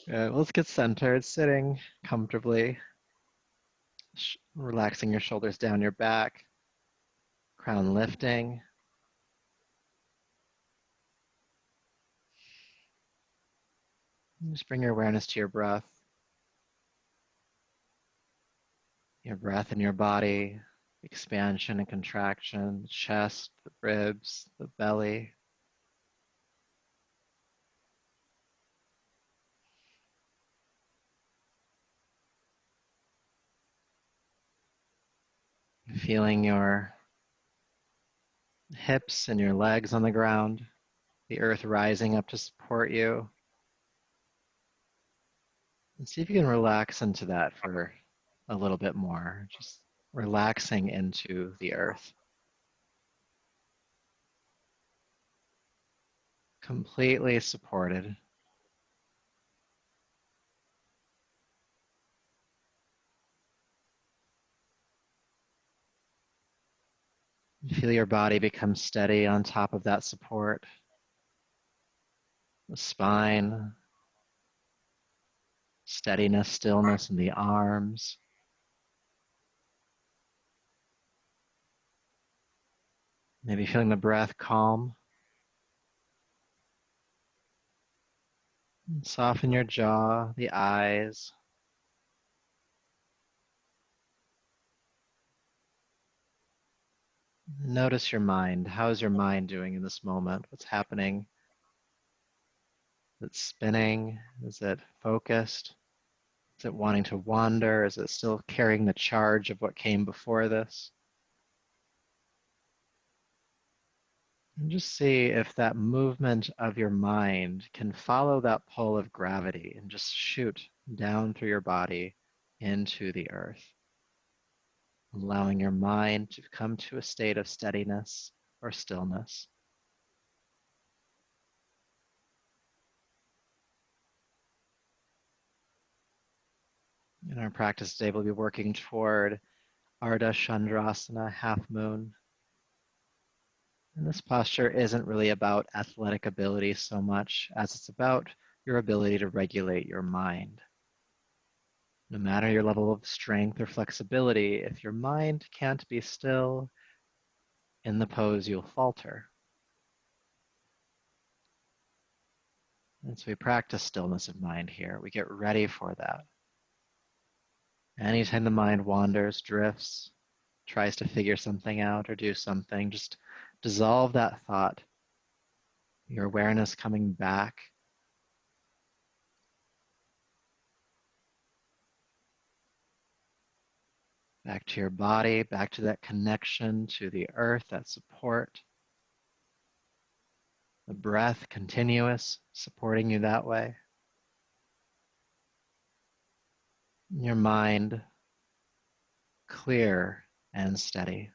Good. Let's get centered, sitting comfortably, relaxing your shoulders down your back, crown lifting. Just bring your awareness to your breath in your body, expansion and contraction, the chest, the ribs, the belly. Feeling your hips and your legs on the ground, the earth rising up to support you. And see if you can relax into that for a little bit more, just relaxing into the earth. Completely supported. Feel your body become steady on top of that support. The spine, steadiness, stillness in the arms. Maybe feeling the breath calm. Soften your jaw, the eyes. Notice your mind. How is your mind doing in this moment? What's happening? Is it spinning? Is it focused? Is it wanting to wander? Is it still carrying the charge of what came before this? And just see if that movement of your mind can follow that pull of gravity and just shoot down through your body into the earth, allowing your mind to come to a state of steadiness or stillness. In our practice today, we'll be working toward Ardha Chandrasana, half moon. And this posture isn't really about athletic ability so much as it's about your ability to regulate your mind. No matter your level of strength or flexibility, if your mind can't be still in the pose, you'll falter. And so we practice stillness of mind here. We get ready for that. Anytime the mind wanders, drifts, tries to figure something out or do something, just dissolve that thought. Your awareness coming back. Back to your body, back to that connection to the earth, that support. The breath continuous, supporting you that way. Your mind clear and steady.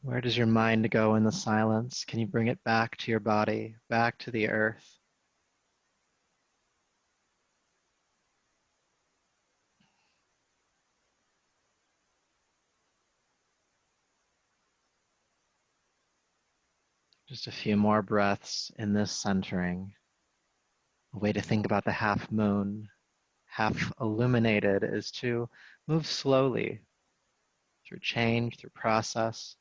Where does your mind go in the silence? Can you bring it back to your body, back to the earth? Just a few more breaths in this centering. A way to think about the half moon, half illuminated, is to move slowly through change, through process.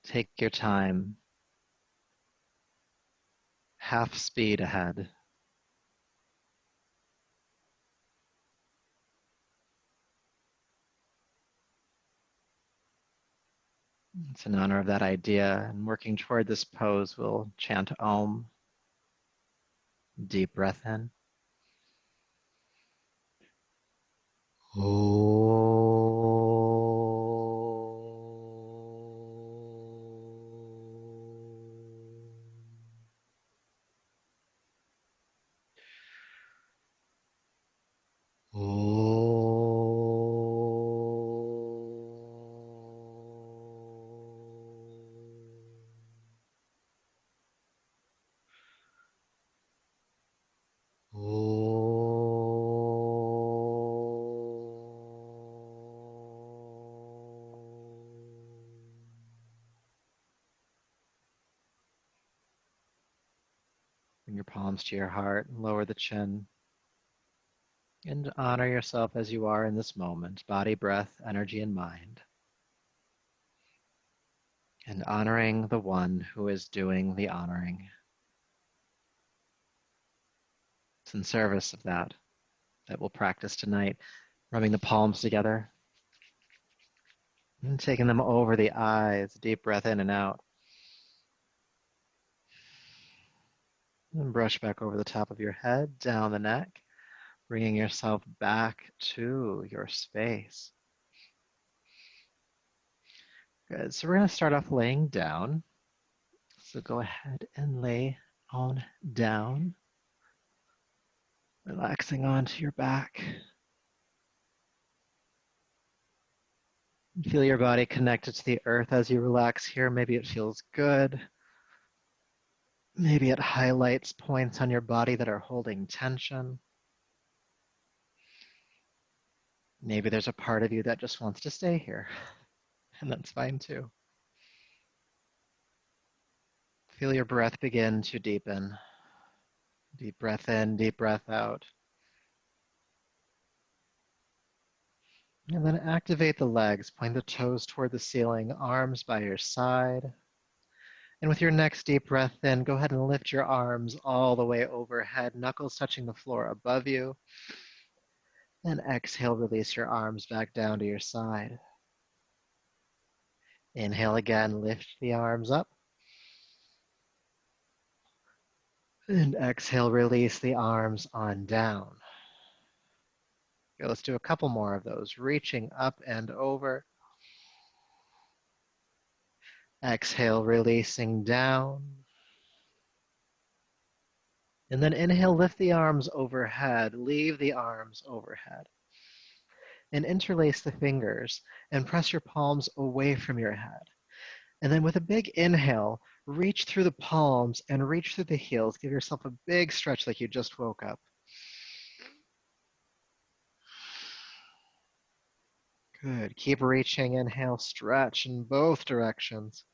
Take your time. Half speed ahead. It's in honor of that idea, and working toward this pose, we'll chant Om. Deep breath in. Bring your palms to your heart and lower the chin. And honor yourself as you are in this moment, body, breath, energy, and mind. And honoring the one who is doing the honoring. It's in service of that we'll practice tonight, rubbing the palms together and taking them over the eyes, deep breath in and out. And brush back over the top of your head, down the neck, bringing yourself back to your space. Good, so we're gonna start off laying down. So go ahead and lay on down, relaxing onto your back. Feel your body connected to the earth as you relax here. Maybe it feels good. Maybe it highlights points on your body that are holding tension. Maybe there's a part of you that just wants to stay here, and that's fine too. Feel your breath begin to deepen. Deep breath in, deep breath out. And then activate the legs, point the toes toward the ceiling, arms by your side. And with your next deep breath in, go ahead and lift your arms all the way overhead, knuckles touching the floor above you. And exhale, release your arms back down to your side. Inhale again, lift the arms up. And exhale, release the arms on down. Okay, let's do a couple more of those. Reaching up and over. Exhale, releasing down. And then inhale, lift the arms overhead. Leave the arms overhead. And interlace the fingers and press your palms away from your head. And then with a big inhale, reach through the palms and reach through the heels. Give yourself a big stretch like you just woke up. Good. Keep reaching. Inhale, stretch in both directions.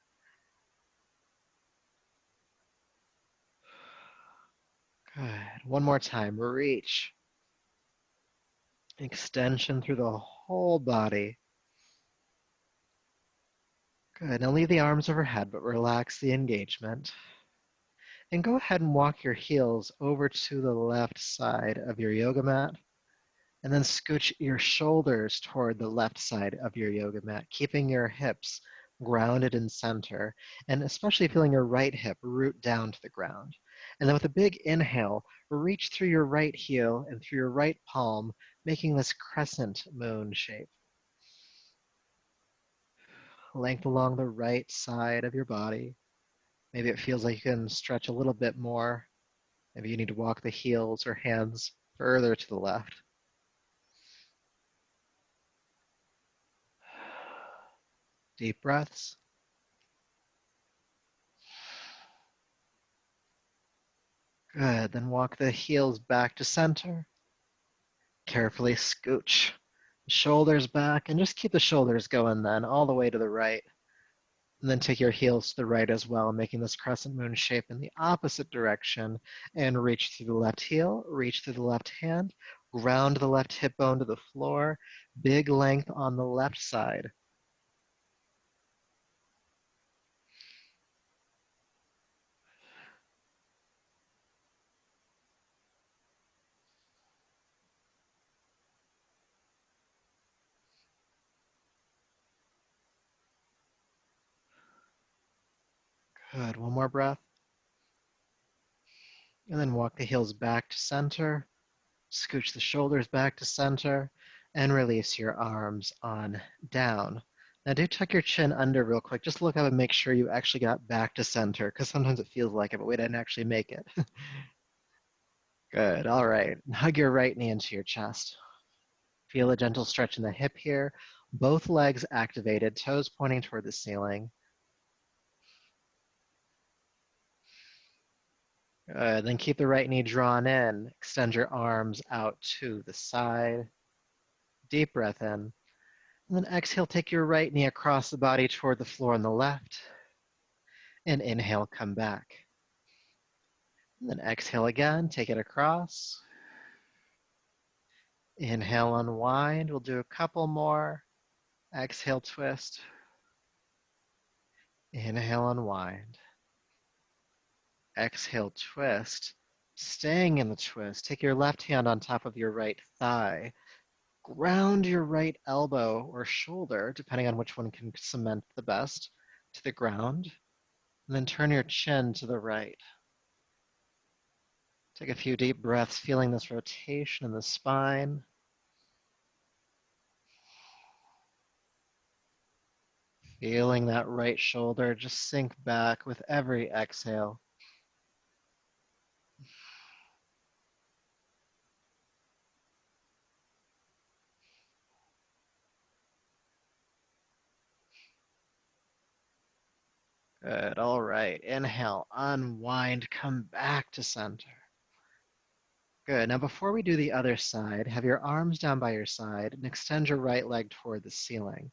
Good. One more time. Reach. Extension through the whole body. Good. Now leave the arms overhead, but relax the engagement. And go ahead and walk your heels over to the left side of your yoga mat. And then scooch your shoulders toward the left side of your yoga mat, keeping your hips grounded in center, and especially feeling your right hip root down to the ground. And then with a big inhale, reach through your right heel and through your right palm, making this crescent moon shape. Length along the right side of your body. Maybe it feels like you can stretch a little bit more. Maybe you need to walk the heels or hands further to the left. Deep breaths. Good, then walk the heels back to center. Carefully scooch the shoulders back and just keep the shoulders going then all the way to the right. And then take your heels to the right as well, making this crescent moon shape in the opposite direction and reach through the left heel, reach through the left hand, ground the left hip bone to the floor, big length on the left side. Good, one more breath. And then walk the heels back to center, scooch the shoulders back to center, and release your arms on down. Now do tuck your chin under real quick. Just look up and make sure you actually got back to center, because sometimes it feels like it, but we didn't actually make it. Good, all right. Hug your right knee into your chest. Feel a gentle stretch in the hip here. Both legs activated, toes pointing toward the ceiling. Good, then keep the right knee drawn in. Extend your arms out to the side. Deep breath in. And then exhale, take your right knee across the body toward the floor on the left. And inhale, come back. And then exhale again, take it across. Inhale, unwind. We'll do a couple more. Exhale, twist. Inhale, unwind. Exhale, twist. Staying in the twist, take your left hand on top of your right thigh. Ground your right elbow or shoulder, depending on which one can cement the best, to the ground. And then turn your chin to the right. Take a few deep breaths, feeling this rotation in the spine. Feeling that right shoulder just sink back with every exhale. Good, all right. Inhale, unwind, come back to center. Good, now before we do the other side, have your arms down by your side and extend your right leg toward the ceiling.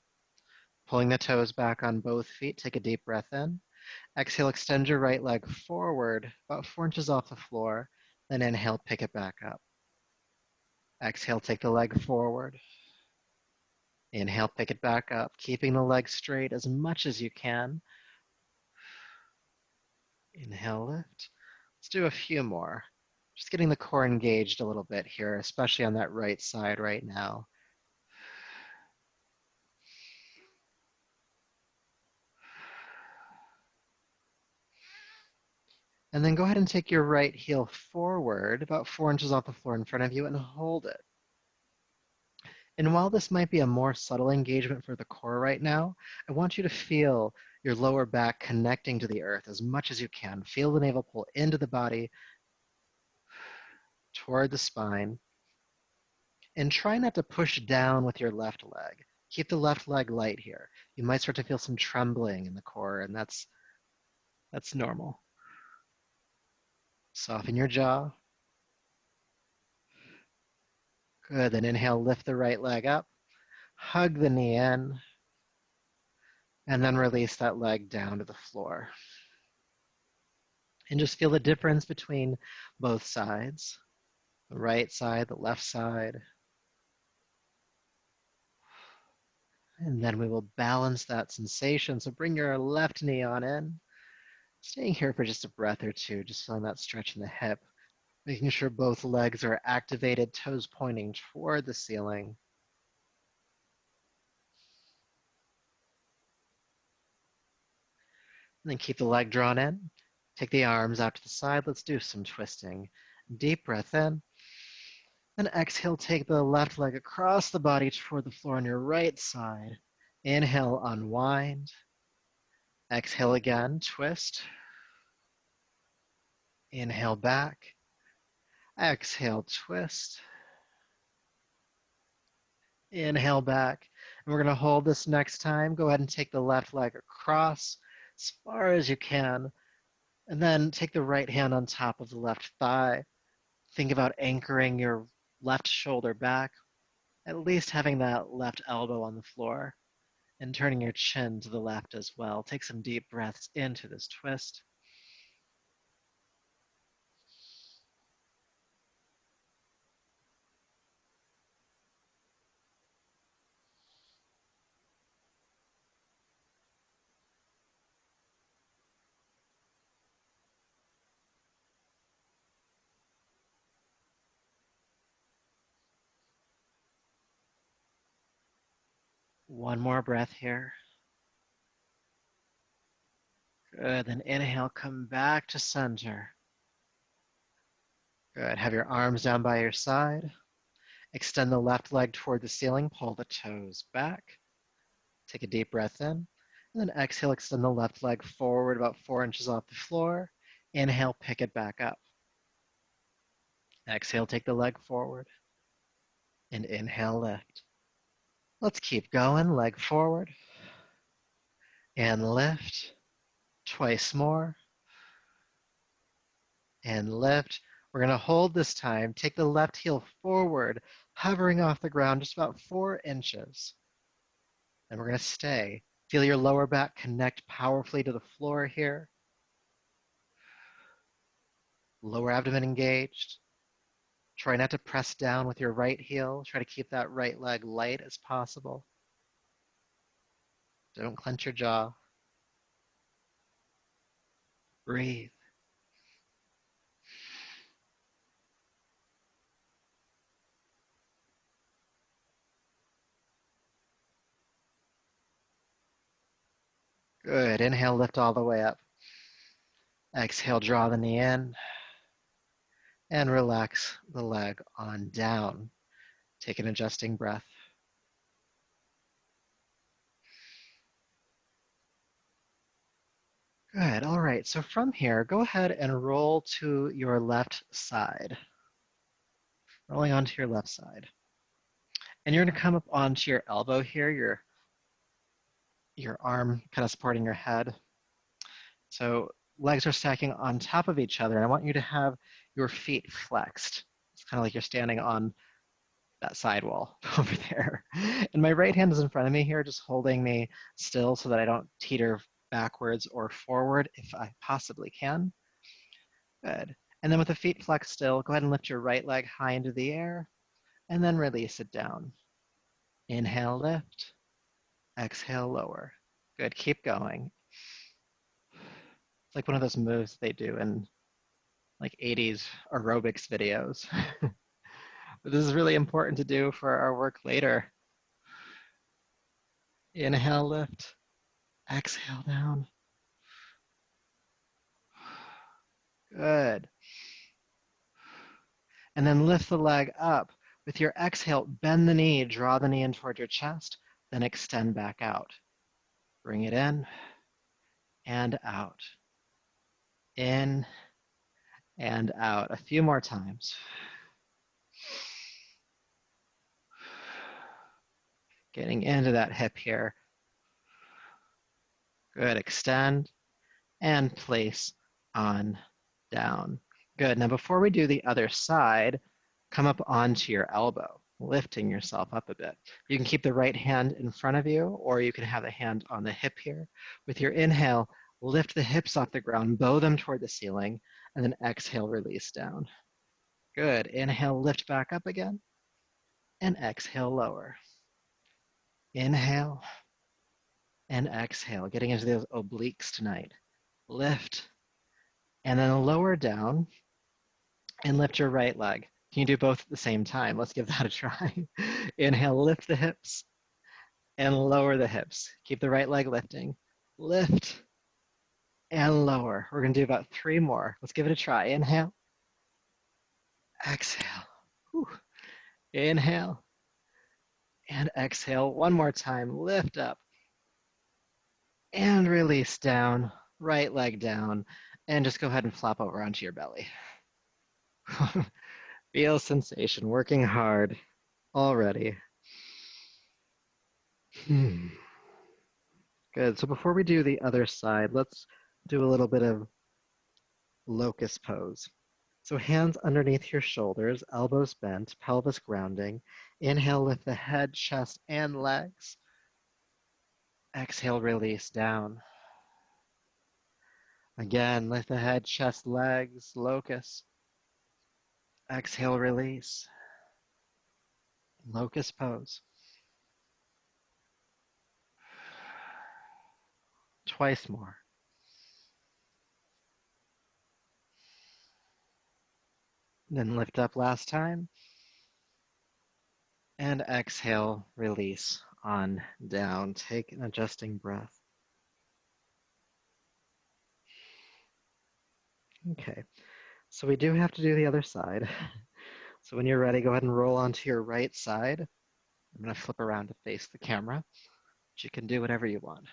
Pulling the toes back on both feet, take a deep breath in. Exhale, extend your right leg forward, about 4 inches off the floor. Then inhale, pick it back up. Exhale, take the leg forward. Inhale, pick it back up, keeping the leg straight as much as you can. Inhale, lift. Let's do a few more. Just getting the core engaged a little bit here, especially on that right side right now. And then go ahead and take your right heel forward, about 4 inches off the floor in front of you, and hold it. And while this might be a more subtle engagement for the core right now, I want you to feel your lower back connecting to the earth as much as you can. Feel the navel pull into the body, toward the spine, and try not to push down with your left leg. Keep the left leg light here. You might start to feel some trembling in the core, and that's normal. Soften your jaw. Good, then inhale, lift the right leg up, hug the knee in, and then release that leg down to the floor. And just feel the difference between both sides, the right side, the left side. And then we will balance that sensation. So bring your left knee on in, staying here for just a breath or two, just feeling that stretch in the hip, making sure both legs are activated, toes pointing toward the ceiling. And then keep the leg drawn in. Take the arms out to the side. Let's do some twisting. Deep breath in. Then exhale, take the left leg across the body toward the floor on your right side. Inhale, unwind. Exhale again, twist. Inhale back. Exhale, twist. Inhale back. And we're going to hold this next time. Go ahead and take the left leg across as far as you can. And then take the right hand on top of the left thigh. Think about anchoring your left shoulder back, at least having that left elbow on the floor, and turning your chin to the left as well. Take some deep breaths into this twist. One more breath here. Good, then inhale, come back to center. Good, have your arms down by your side. Extend the left leg toward the ceiling, pull the toes back. Take a deep breath in, and then exhale, extend the left leg forward about 4 inches off the floor. Inhale, pick it back up. Exhale, take the leg forward, and inhale, lift. Let's keep going, leg forward, and lift. Twice more, and lift. We're going to hold this time. Take the left heel forward, hovering off the ground just about 4 inches. And we're going to stay. Feel your lower back connect powerfully to the floor here. Lower abdomen engaged. Try not to press down with your right heel. Try to keep that right leg light as possible. Don't clench your jaw. Breathe. Good. Inhale, lift all the way up. Exhale, draw the knee in and relax the leg on down. Take an adjusting breath. Good. All right. So from here, go ahead and roll to your left side. Rolling onto your left side. And you're going to come up onto your elbow here, your arm kind of supporting your head. So legs are stacking on top of each other. And I want you to have your feet flexed. It's kind of like you're standing on that sidewall over there. And my right hand is in front of me here, just holding me still so that I don't teeter backwards or forward if I possibly can. Good. And then with the feet flexed still, go ahead and lift your right leg high into the air and then release it down. Inhale, lift. Exhale, lower. Good. Keep going. It's like one of those moves they do in like 80s aerobics videos. But this is really important to do for our work later. Inhale, lift. Exhale, down. Good. And then lift the leg up. With your exhale, bend the knee, draw the knee in toward your chest, then extend back out. Bring it in and out. In and out. A few more times. Getting into that hip here. Good. Extend and place on down. Good. Now before we do the other side, come up onto your elbow, lifting yourself up a bit. You can keep the right hand in front of you, or you can have the hand on the hip here. With your inhale, lift the hips off the ground, bow them toward the ceiling, and then exhale, release down. Good. Inhale, lift back up again, and exhale, lower. Inhale and exhale, getting into those obliques tonight. Lift, and then lower down, and lift your right leg. Can you do both at the same time? Let's give that a try. Inhale, lift the hips, and lower the hips. Keep the right leg lifting. Lift, and lower. We're going to do about 3 more. Let's give it a try. Inhale, exhale. Whew. Inhale, and exhale. One more time. Lift up, and release down. Right leg down, and just go ahead and flop over onto your belly. Feel sensation, working hard already. Good. So before we do the other side, let's do a little bit of locust pose. So hands underneath your shoulders, elbows bent, pelvis grounding. Inhale, lift the head, chest, and legs. Exhale, release down. Again, lift the head, chest, legs, locust. Exhale, release. Locust pose. Twice more. Then lift up last time. And exhale, release on down. Take an adjusting breath. Okay, so we do have to do the other side. So when you're ready, go ahead and roll onto your right side. I'm going to flip around to face the camera, but you can do whatever you want.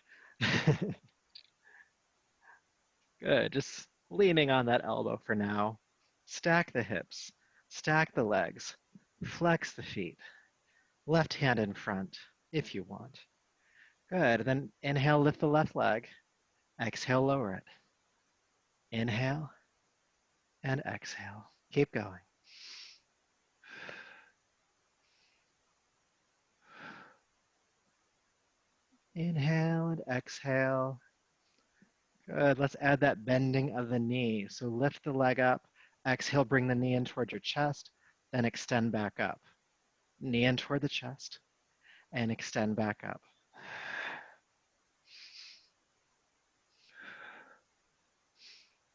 Good, just leaning on that elbow for now. Stack the hips, stack the legs, flex the feet. Left hand in front, if you want. Good, then inhale, lift the left leg. Exhale, lower it. Inhale and exhale. Keep going. Inhale and exhale. Good. Let's add that bending of the knee. So lift the leg up, Exhale, bring the knee in towards your chest, then extend back up. Knee in toward the chest, and extend back up.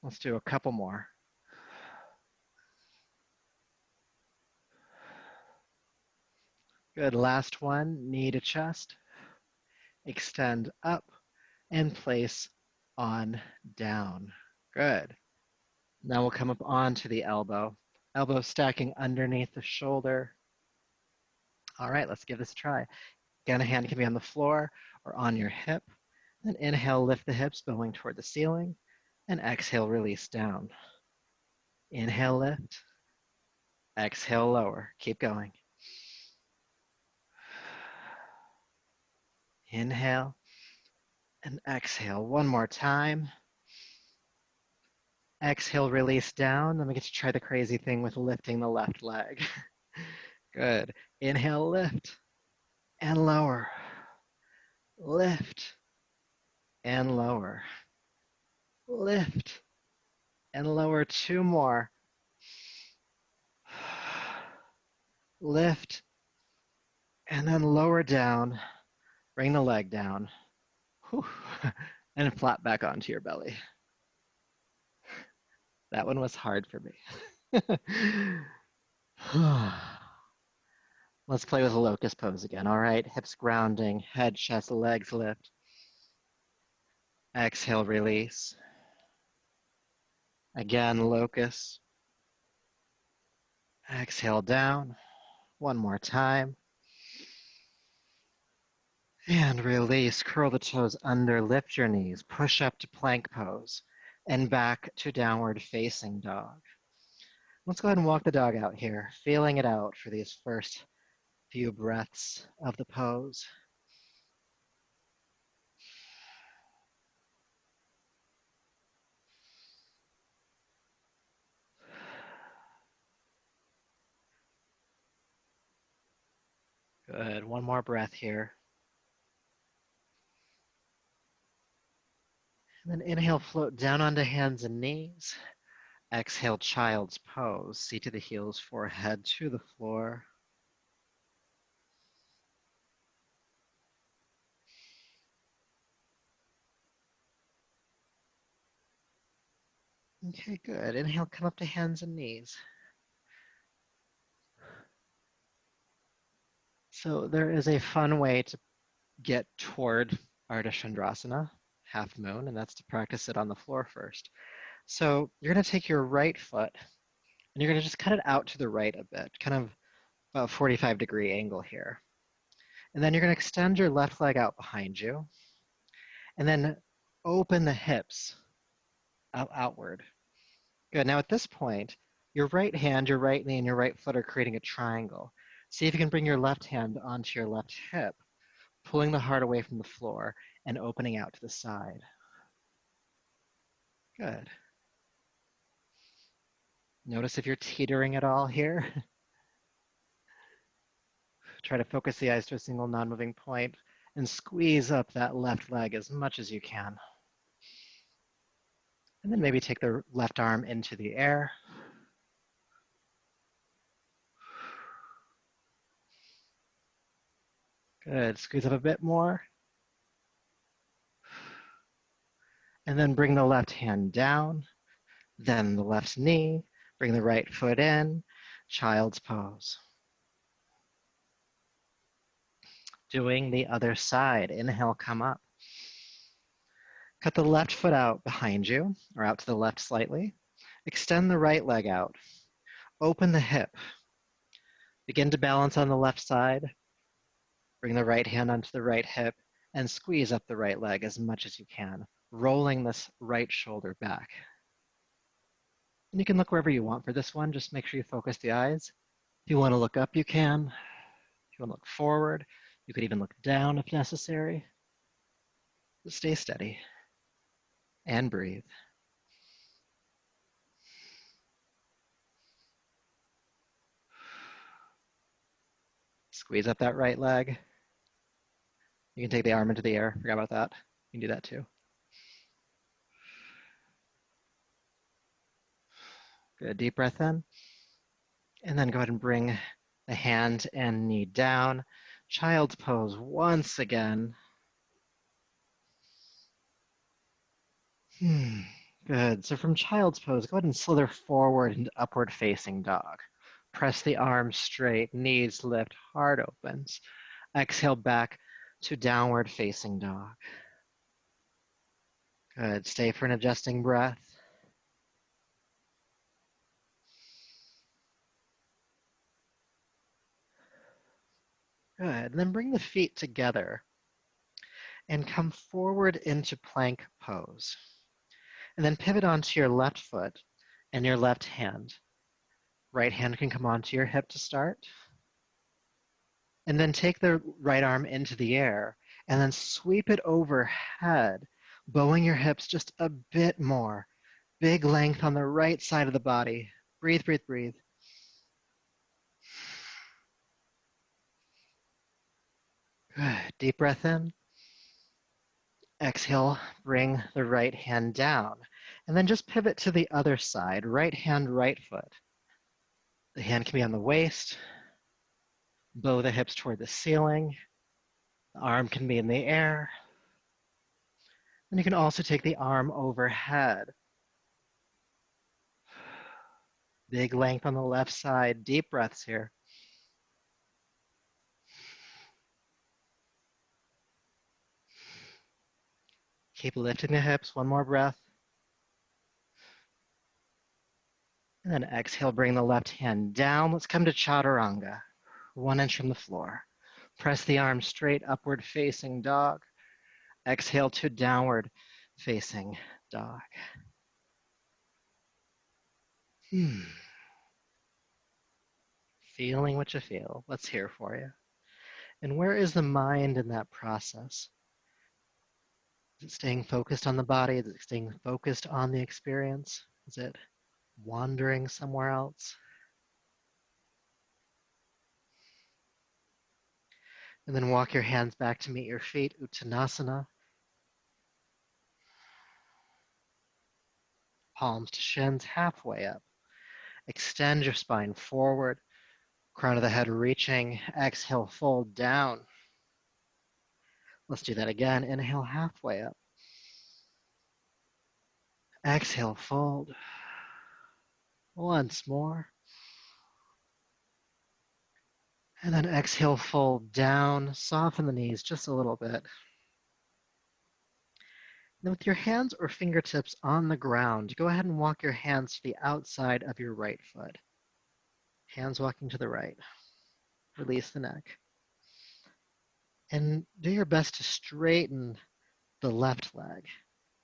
Let's do a couple more. Good, last one, knee to chest, extend up, and place on down. Good. Now we'll come up onto the elbow. Elbow stacking underneath the shoulder. All right, let's give this a try. Again, a hand can be on the floor or on your hip. Then inhale, lift the hips, bowing toward the ceiling. And exhale, release down. Inhale, lift. Exhale, lower. Keep going. Inhale and exhale. One more time. Exhale, release down. Then we get to try the crazy thing with lifting the left leg. Good. Inhale, lift and lower. Lift and lower. Lift and lower. Two more. Lift and then lower down. Bring the leg down. Whew. And flat back onto your belly. That one was hard for me. Let's play with a locust pose again. All right, hips grounding, head, chest, legs lift. Exhale, release. Again, locust. Exhale down. One more time. And release. Curl the toes under, lift your knees, push up to plank pose, and back to downward facing dog. Let's go ahead and walk the dog out here, feeling it out for these first few breaths of the pose. Good, one more breath here. And then inhale, float down onto hands and knees. Exhale, child's pose. Seat to the heels, forehead to the floor. Okay, good. Inhale, come up to hands and knees. So there is a fun way to get toward Ardha Chandrasana, half moon, and that's to practice it on the floor first. So you're going to take your right foot and you're going to just cut it out to the right a bit, kind of about 45-degree angle here. And then you're going to extend your left leg out behind you and then open the hips outward. Good. Now at this point, your right hand, your right knee, and your right foot are creating a triangle. See if you can bring your left hand onto your left hip, pulling the heart away from the floor and opening out to the side. Good. Notice if you're teetering at all here. Try to focus the eyes to a single non-moving point and squeeze up that left leg as much as you can. And then maybe take the left arm into the air. Good. Squeeze up a bit more. And then bring the left hand down, then the left knee, bring the right foot in, child's pose. Doing the other side. Inhale, come up. Cut the left foot out behind you, or out to the left slightly. Extend the right leg out. Open the hip. Begin to balance on the left side. Bring the right hand onto the right hip and squeeze up the right leg as much as you can, rolling this right shoulder back. And you can look wherever you want for this one. Just make sure you focus the eyes. If you want to look up, you can. If you want to look forward, you could even look down if necessary. Just stay steady and breathe. Squeeze up that right leg. You can take the arm into the air. Forgot about that. You can do that too. Good. Deep breath in. And then go ahead and bring the hand and knee down. Child's pose once again. Good. So from child's pose, go ahead and slither forward into upward facing dog. Press the arms straight, knees lift, heart opens. Exhale back to downward facing dog. Good. Stay for an adjusting breath. Good. And then bring the feet together and come forward into plank pose. And then pivot onto your left foot and your left hand. Right hand can come onto your hip to start. And then take the right arm into the air and then sweep it overhead, bowing your hips just a bit more. Big length on the right side of the body. Breathe, breathe, breathe. Good. Deep breath in. Exhale, bring the right hand down. And then just pivot to the other side. Right hand, right foot. The hand can be on the waist. Bow the hips toward the ceiling. The arm can be in the air. And you can also take the arm overhead. Big length on the left side. Deep breaths here. Keep lifting the hips. One more breath. And then exhale, bring the left hand down. Let's come to chaturanga. 1 inch from the floor. Press the arms straight, upward facing dog. Exhale to downward facing dog. Feeling what you feel. Let's hear for you. And where is the mind in that process? Is it staying focused on the body? Is it staying focused on the experience? Is it wandering somewhere else? And then walk your hands back to meet your feet, Uttanasana. Palms to shins, halfway up. Extend your spine forward, crown of the head reaching. Exhale, fold down. Let's do that again. Inhale, halfway up. Exhale, fold. Once more. And then exhale, fold down. Soften the knees just a little bit. Then with your hands or fingertips on the ground, go ahead and walk your hands to the outside of your right foot. Hands walking to the right. Release the neck. And do your best to straighten the left leg,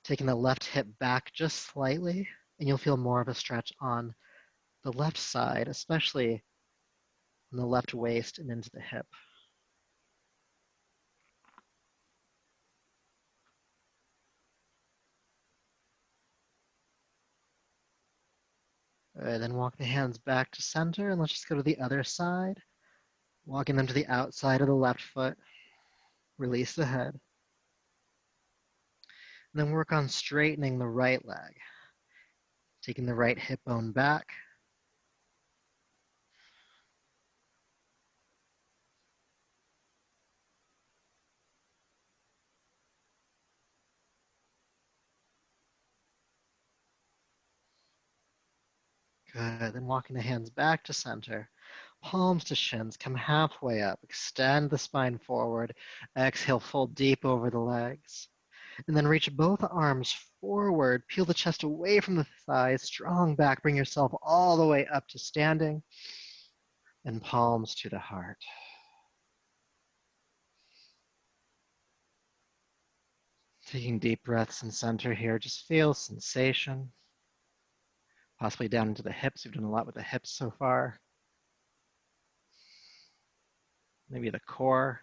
taking the left hip back just slightly, and you'll feel more of a stretch on the left side, especially on the left waist and into the hip. Then walk the hands back to center, and let's just go to the other side. Walking them to the outside of the left foot. Release the head. And then work on straightening the right leg. Taking the right hip bone back. Good. Then walking the hands back to center. Palms to shins. Come halfway up. Extend the spine forward. Exhale, fold deep over the legs. And then reach both arms forward. Peel the chest away from the thighs. Strong back. Bring yourself all the way up to standing. And palms to the heart. Taking deep breaths in center here. Just feel sensation. Possibly down into the hips. We've done a lot with the hips so far. Maybe the core,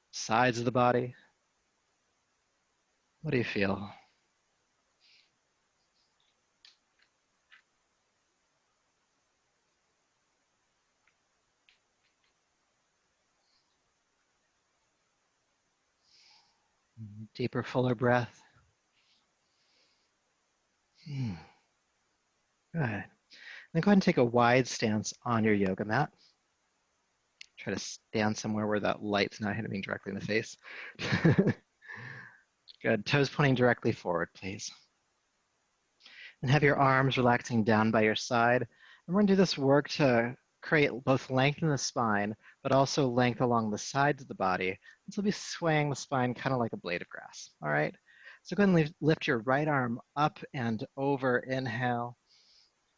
sides of the body. What do you feel? Deeper, fuller breath. Good. Then go ahead and take a wide stance on your yoga mat. Try to stand somewhere where that light's not hitting me directly in the face. Good. Toes pointing directly forward, please. And have your arms relaxing down by your side. And we're going to do this work to create both length in the spine, but also length along the sides of the body. And so we'll be swaying the spine kind of like a blade of grass. All right. So go ahead and lift your right arm up and over. Inhale.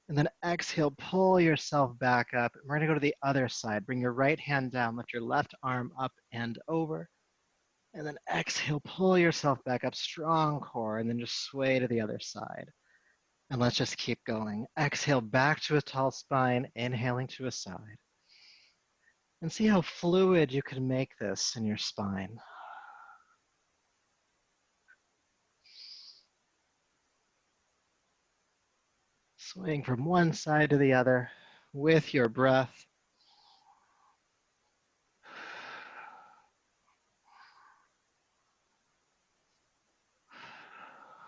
And then exhale, pull yourself back up. We're going to go to the other side. Bring your right hand down, lift your left arm up and over. And then exhale, pull yourself back up, strong core, and then just sway to the other side. And let's just keep going. Exhale back to a tall spine, inhaling to a side. And see how fluid you can make this in your spine. Swaying from one side to the other with your breath.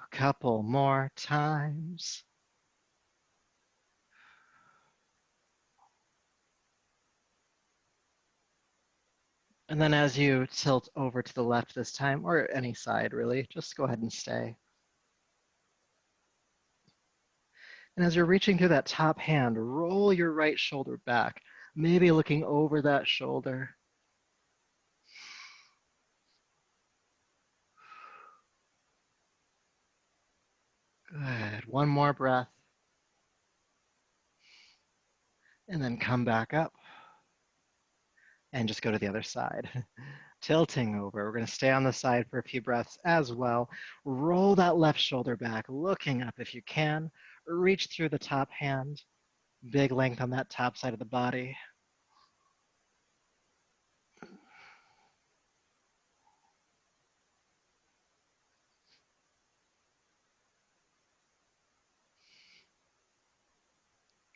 A couple more times. And then as you tilt over to the left this time, or any side really, just go ahead and stay. And as you're reaching through that top hand, roll your right shoulder back, maybe looking over that shoulder. Good. One more breath. And then come back up. And just go to the other side. Tilting over. We're going to stay on the side for a few breaths as well. Roll that left shoulder back, looking up if you can. Reach through the top hand. Big length on that top side of the body.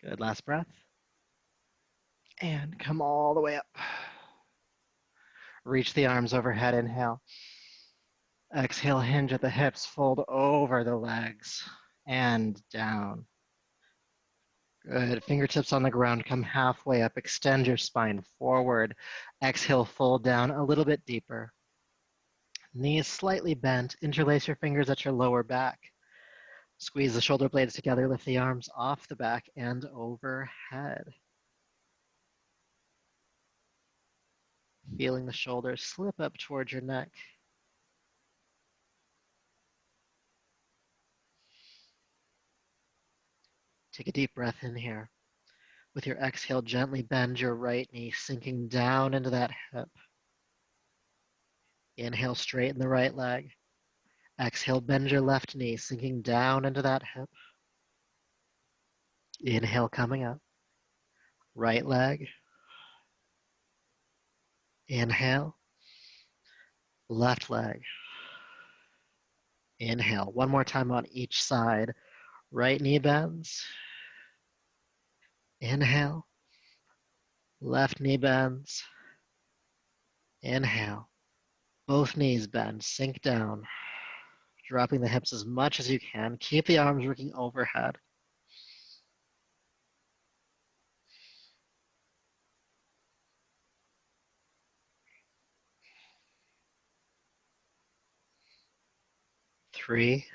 Good. Last breath. And come all the way up. Reach the arms overhead. Inhale. Exhale, hinge at the hips, fold over the legs and down. Good. Fingertips on the ground, come halfway up, extend your spine forward. Exhale, fold down a little bit deeper. Knees slightly bent, interlace your fingers at your lower back. Squeeze the shoulder blades together, lift the arms off the back and overhead. Feeling the shoulders slip up towards your neck. Take a deep breath in here. With your exhale, gently bend your right knee, sinking down into that hip. Inhale, straighten the right leg. Exhale, bend your left knee, sinking down into that hip. Inhale, coming up. Right leg. Inhale. Left leg. Inhale. One more time on each side. Right knee bends. Inhale. Left knee bends. Inhale. Both knees bend. Sink down. Dropping the hips as much as you can. Keep the arms working overhead. Three,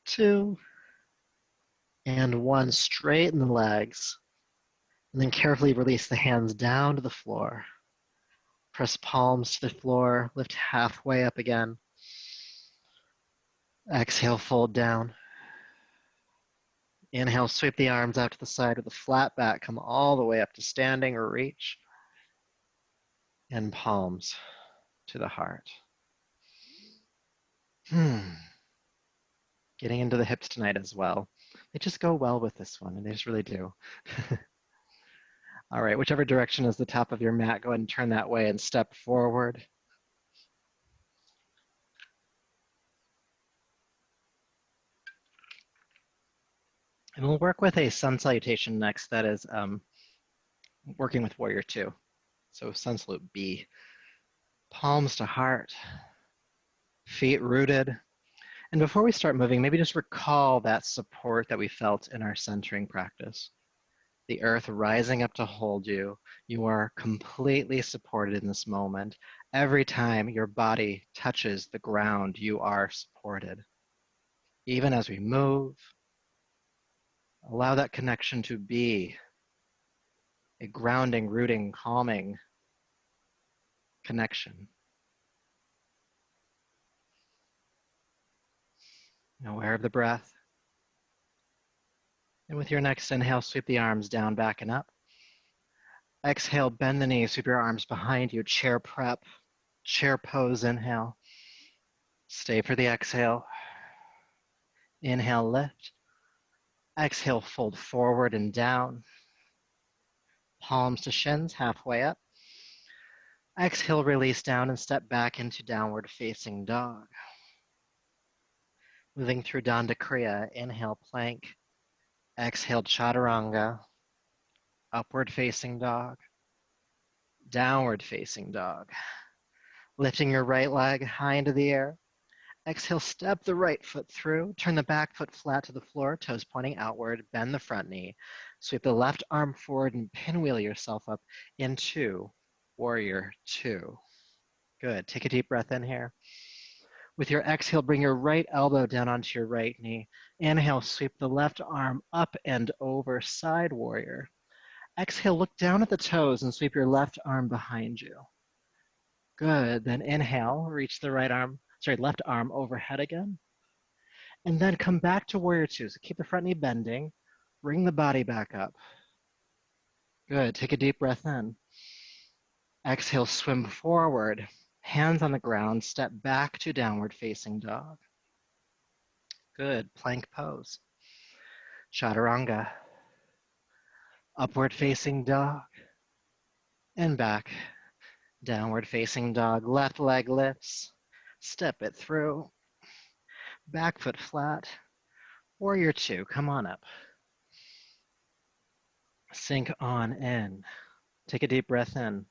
two, and one. Straighten the legs. And then carefully release the hands down to the floor. Press palms to the floor. Lift halfway up again. Exhale, fold down. Inhale, sweep the arms out to the side with a flat back. Come all the way up to standing or reach. And palms to the heart. Getting into the hips tonight as well. They just go well with this one, and they just really do. All right, whichever direction is the top of your mat, go ahead and turn that way and step forward. And we'll work with a sun salutation next that is working with warrior two. So sun salute B. Palms to heart, feet rooted. And before we start moving, maybe just recall that support that we felt in our centering practice. The earth rising up to hold you. You are completely supported in this moment. Every time your body touches the ground, you are supported. Even as we move, allow that connection to be a grounding, rooting, calming connection. Aware of the breath. And with your next inhale, sweep the arms down, back and up. Exhale, bend the knees, sweep your arms behind you, chair prep, chair pose, inhale. Stay for the exhale. Inhale, lift. Exhale, fold forward and down. Palms to shins, halfway up. Exhale, release down and step back into downward facing dog. Moving through Danda Kriya, inhale, plank. Exhale, chaturanga. Upward facing dog. Downward facing dog. Lifting your right leg high into the air. Exhale, step the right foot through. Turn the back foot flat to the floor, toes pointing outward. Bend the front knee. Sweep the left arm forward and pinwheel yourself up into warrior two. Good. Take a deep breath in here. With your exhale, bring your right elbow down onto your right knee. Inhale, sweep the left arm up and over, side warrior. Exhale, look down at the toes and sweep your left arm behind you. Good. Then inhale, reach the left arm overhead again. And then come back to warrior two. So keep the front knee bending. Bring the body back up. Good. Take a deep breath in. Exhale, swim forward. Hands on the ground. Step back to downward facing dog. Good. Plank pose. Chaturanga. Upward facing dog. And back. Downward facing dog. Left leg lifts. Step it through. Back foot flat. Warrior two. Come on up. Sink on in. Take a deep breath in.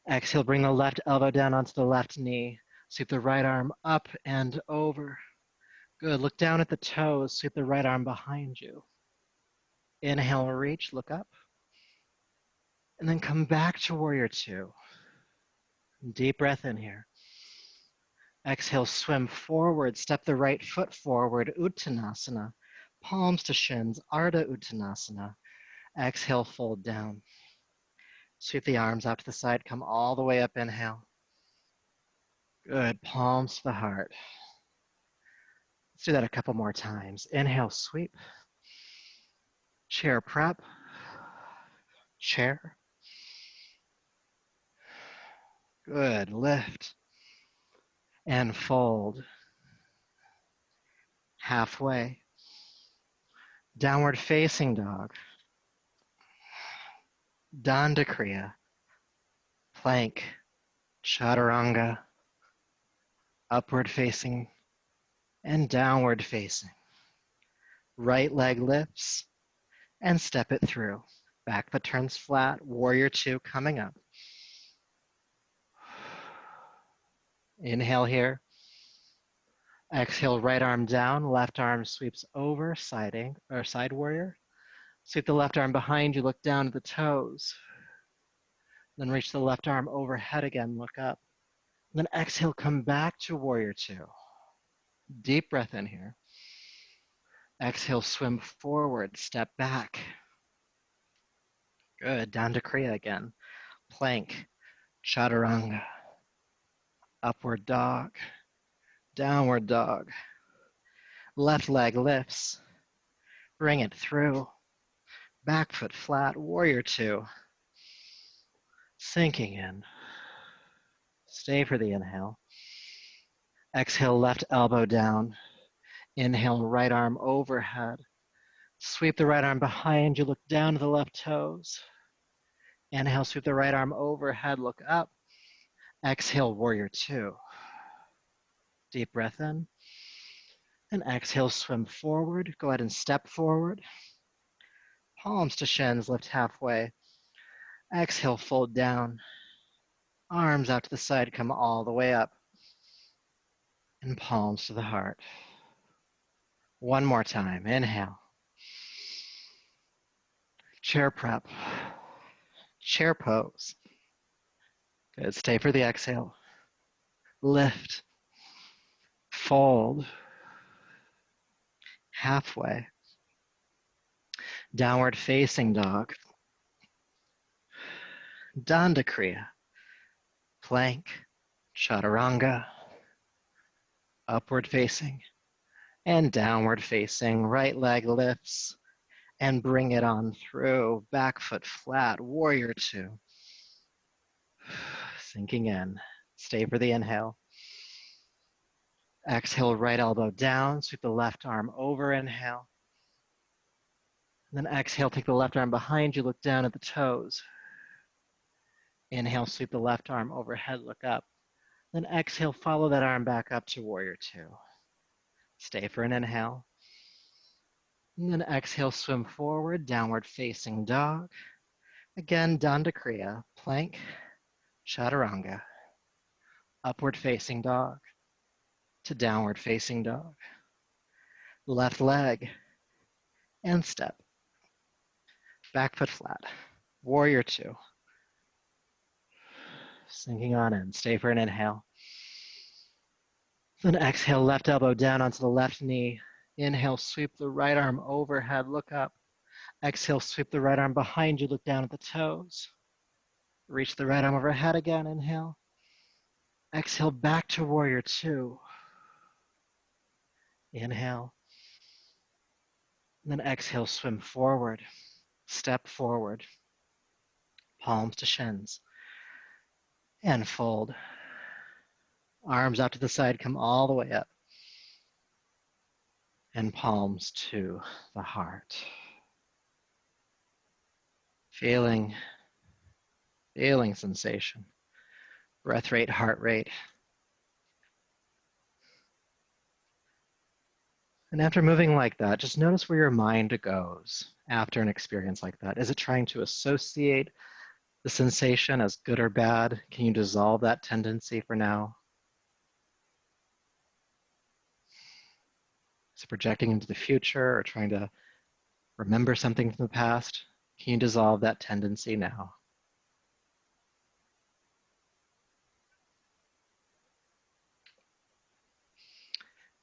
Exhale, bring the left elbow down onto the left knee. Sweep the right arm up and over. Good. Look down at the toes. Sweep the right arm behind you. Inhale, reach, look up. And then come back to warrior two. Deep breath in here. Exhale, swim forward. Step the right foot forward. Uttanasana. Palms to shins. Ardha Uttanasana. Exhale, fold down. Sweep the arms out to the side. Come all the way up. Inhale. Good. Palms to the heart. Let's do that a couple more times. Inhale, sweep. Chair prep. Chair. Good. Lift. And fold. Halfway. Downward facing dog. Danda Kriya. Plank. Chaturanga. Upward facing and downward facing. Right leg lifts and step it through. Back foot turns flat. Warrior two coming up. Inhale here. Exhale, right arm down, left arm sweeps over, side warrior. Sweep the left arm behind you, look down at the toes. Then reach the left arm overhead again, look up. Then exhale, come back to warrior two. Deep breath in here. Exhale, swim forward, step back. Good, down to Kriya again. Plank, chaturanga, upward dog, downward dog. Left leg lifts, bring it through. Back foot flat, warrior two. Sinking in. Stay for the inhale. Exhale, left elbow down. Inhale, right arm overhead. Sweep the right arm behind you, look down to the left toes. Inhale, sweep the right arm overhead, look up. Exhale, warrior two. Deep breath in. And exhale, swim forward. Go ahead and step forward. Palms to shins, lift halfway. Exhale, fold down. Arms out to the side, come all the way up. and palms to the heart. One more time. Inhale. Chair prep. Chair pose. Good. Stay for the exhale. Lift. Fold. Halfway. Downward facing dog. Danda Kriya. Plank. Chaturanga. Upward facing. And downward facing. Right leg lifts. And bring it on through. Back foot flat. Warrior two. Sinking in. Stay for the inhale. Exhale, right elbow down. Sweep the left arm over. Inhale. And then exhale, take the left arm behind you. Look down at the toes. Inhale, sweep the left arm overhead. Look up. Then exhale, follow that arm back up to warrior two. Stay for an inhale. And then exhale, swim forward, downward facing dog. Again, Danda Kriya, plank, chaturanga. Upward facing dog to downward facing dog. Left leg and step. Back foot flat. Warrior two. Sinking on in. Stay for an inhale. Then exhale, left elbow down onto the left knee. Inhale, sweep the right arm overhead, look up. Exhale, sweep the right arm behind you, look down at the toes. Reach the right arm overhead again, inhale. Exhale, back to warrior two. Inhale. And then exhale, swim forward. Step forward. Palms to shins. And fold. Arms out to the side, come all the way up. And palms to the heart. Feeling sensation. Breath rate, heart rate. And after moving like that, just notice where your mind goes after an experience like that. Is it trying to associate the sensation as good or bad? Can you dissolve that tendency for now? Is it projecting into the future or trying to remember something from the past? Can you dissolve that tendency now?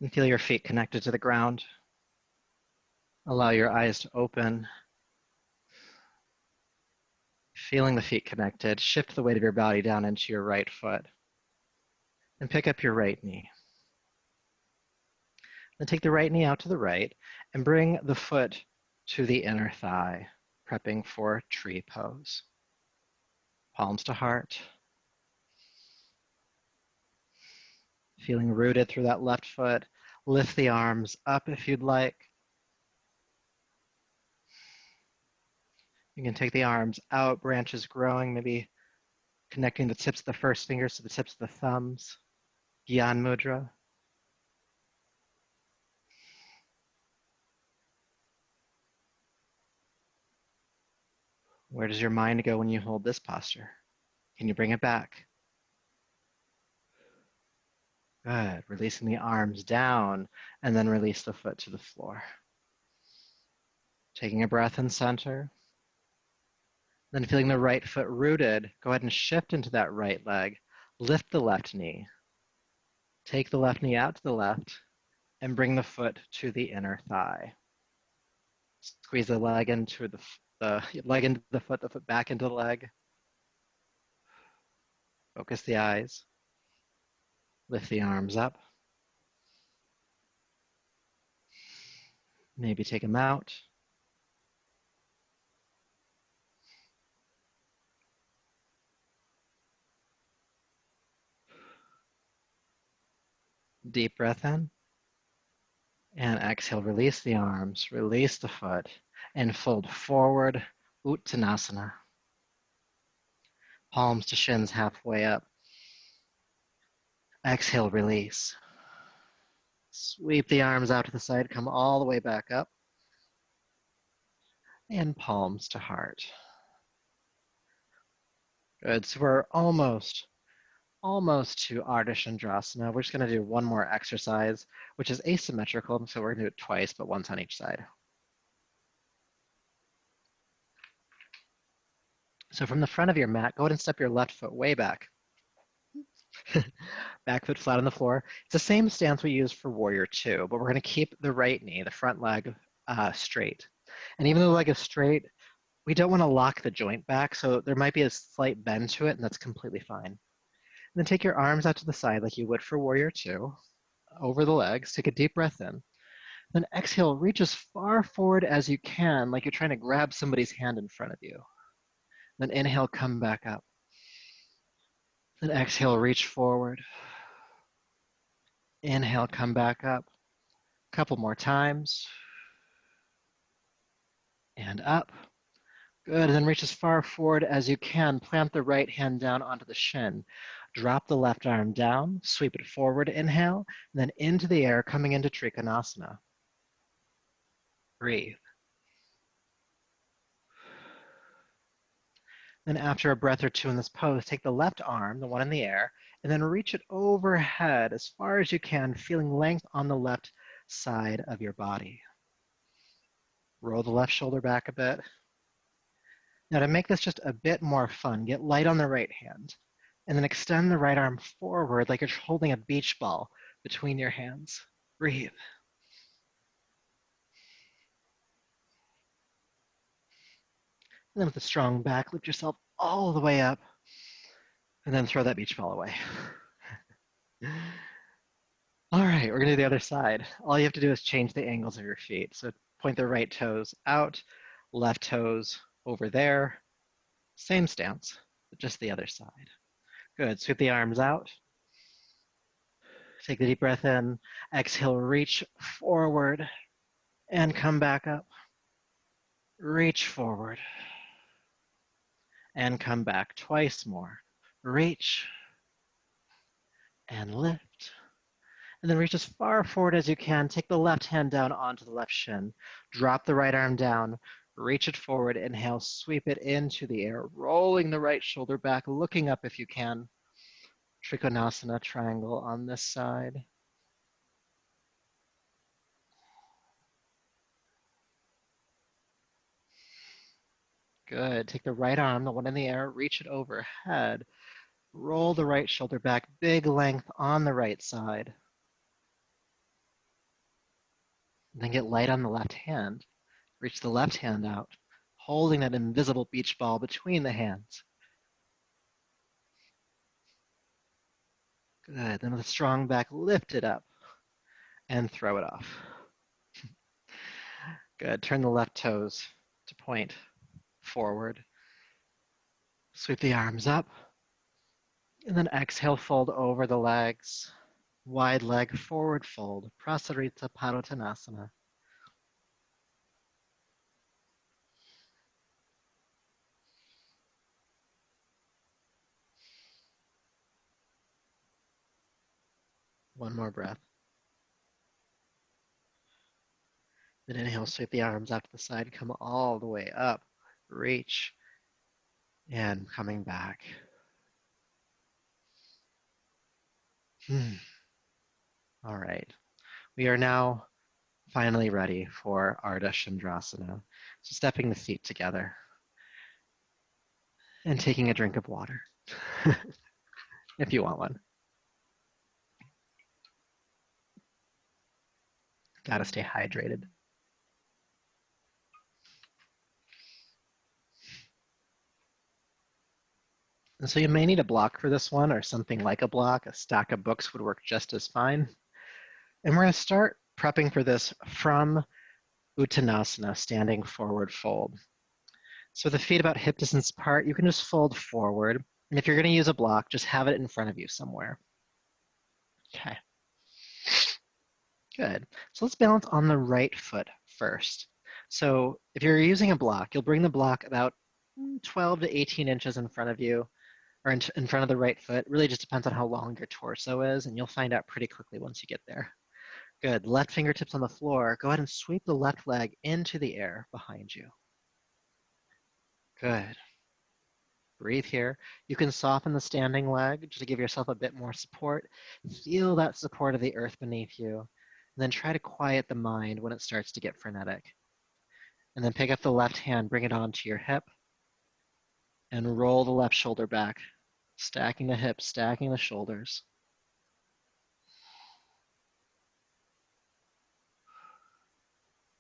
And feel your feet connected to the ground. Allow your eyes to open. Feeling the feet connected, shift the weight of your body down into your right foot. And pick up your right knee. Then take the right knee out to the right and bring the foot to the inner thigh, prepping for tree pose. Palms to heart. Feeling rooted through that left foot. Lift the arms up if you'd like. You can take the arms out, branches growing, maybe connecting the tips of the first fingers to the tips of the thumbs. Gyan Mudra. Where does your mind go when you hold this posture? Can you bring it back? Good. Releasing the arms down and then release the foot to the floor. Taking a breath in center. Then feeling the right foot rooted, go ahead and shift into that right leg. Lift the left knee. Take the left knee out to the left and bring the foot to the inner thigh. Squeeze the leg into the leg into the foot back into the leg. Focus the eyes. Lift the arms up. Maybe take them out. Deep breath in. And exhale, release the arms, release the foot, and fold forward, Uttanasana. Palms to shins halfway up. Exhale, release. Sweep the arms out to the side, come all the way back up. And palms to heart. Good, so we're almost almost to Ardha Chandrasana. We're just going to do one more exercise, which is asymmetrical. So we're going to do it twice, but once on each side. So from the front of your mat, go ahead and step your left foot way back. Back foot flat on the floor. It's the same stance we use for Warrior Two, but we're going to keep the right knee, the front leg, straight. And even though the leg is straight, we don't want to lock the joint back, so there might be a slight bend to it, and that's completely fine. And then take your arms out to the side like you would for Warrior Two, over the legs. Take a deep breath in. Then exhale, reach as far forward as you can, like you're trying to grab somebody's hand in front of you. Then inhale, come back up. Then exhale, reach forward. Inhale, come back up. A couple more times. And up. Good, and then reach as far forward as you can. Plant the right hand down onto the shin. Drop the left arm down, sweep it forward, inhale, and then into the air, coming into Trikonasana. Breathe. Then after a breath or two in this pose, take the left arm, the one in the air, and then reach it overhead as far as you can, feeling length on the left side of your body. Roll the left shoulder back a bit. Now to make this just a bit more fun, get light on the right hand, and then extend the right arm forward like you're holding a beach ball between your hands. Breathe. And then with a strong back, lift yourself all the way up, and then throw that beach ball away. All right, we're gonna do the other side. All you have to do is change the angles of your feet. So point the right toes out, left toes over there. Same stance, but just the other side. Good, sweep the arms out. Take the deep breath in. Exhale, reach forward and come back up. Reach forward and come back twice more. Reach and lift. And then reach as far forward as you can. Take the left hand down onto the left shin. Drop the right arm down. Reach it forward. Inhale, sweep it into the air, rolling the right shoulder back, looking up if you can. Trikonasana triangle on this side. Good. Take the right arm, the one in the air, reach it overhead. Roll the right shoulder back, big length on the right side. And then get light on the left hand. Reach the left hand out, holding that invisible beach ball between the hands. Good. Then with a strong back, lift it up and throw it off. Good. Turn the left toes to point forward. Sweep the arms up. And then exhale, fold over the legs. Wide leg forward fold. Prasarita Padottanasana. One more breath. Then inhale, sweep the arms out to the side, come all the way up, reach, and coming back. All right. We are now finally ready for Ardha Chandrasana. So stepping the feet together and taking a drink of water, if you want one. Gotta stay hydrated. And so you may need a block for this one or something like a block. A stack of books would work just as fine. And we're gonna start prepping for this from Uttanasana, standing forward fold. So the feet about hip distance apart, you can just fold forward. And if you're gonna use a block, just have it in front of you somewhere. Okay. Good. So let's balance on the right foot first. So if you're using a block, you'll bring the block about 12 to 18 inches in front of you, or in front of the right foot. It really just depends on how long your torso is, and you'll find out pretty quickly once you get there. Good. Left fingertips on the floor. Go ahead and sweep the left leg into the air behind you. Good. Breathe here. You can soften the standing leg just to give yourself a bit more support. Feel that support of the earth beneath you. And then try to quiet the mind when it starts to get frenetic. And then pick up the left hand, bring it onto your hip, and roll the left shoulder back, stacking the hips, stacking the shoulders.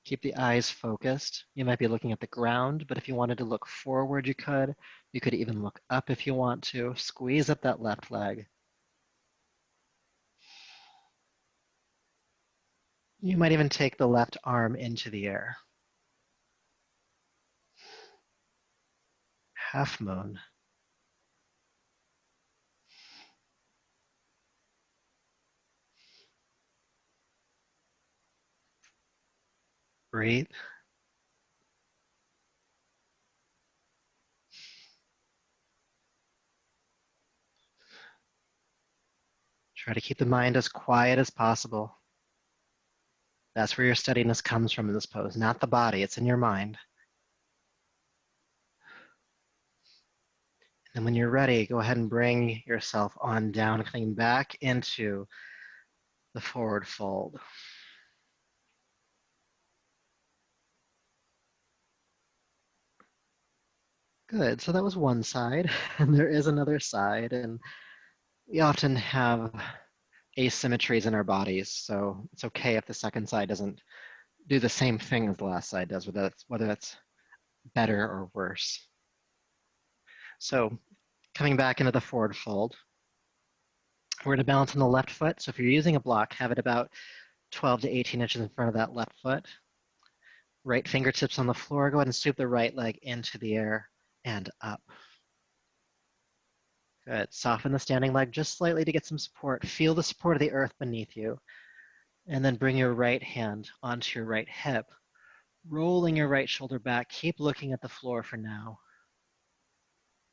Keep the eyes focused. You might be looking at the ground, but if you wanted to look forward, you could. You could even look up if you want to. Squeeze up that left leg. You might even take the left arm into the air. Half moon. Breathe. Try to keep the mind as quiet as possible. That's where your steadiness comes from in this pose, not the body, it's in your mind. And when you're ready, go ahead and bring yourself on down, coming back into the forward fold. Good, so that was one side, and there is another side, and we often have asymmetries in our bodies, so it's okay if the second side doesn't do the same thing as the last side does, whether that's better or worse. So coming back into the forward fold, we're going to balance on the left foot. So if you're using a block, have it about 12 to 18 inches in front of that left foot. Right fingertips on the floor. Go ahead and sweep the right leg into the air and up. Good. Soften the standing leg just slightly to get some support. Feel the support of the earth beneath you. And then bring your right hand onto your right hip, rolling your right shoulder back. Keep looking at the floor for now.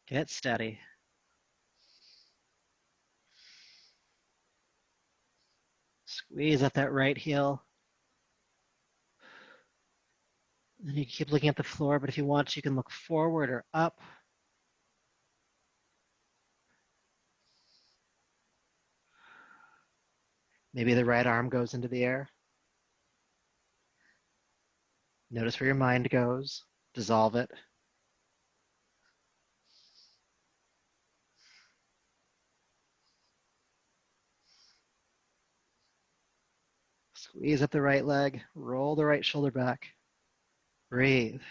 Get steady. Squeeze at that right heel. And you can keep looking at the floor, but if you want, you can look forward or up. Maybe the right arm goes into the air. Notice where your mind goes. Dissolve it. Squeeze up the right leg. Roll the right shoulder back. Breathe.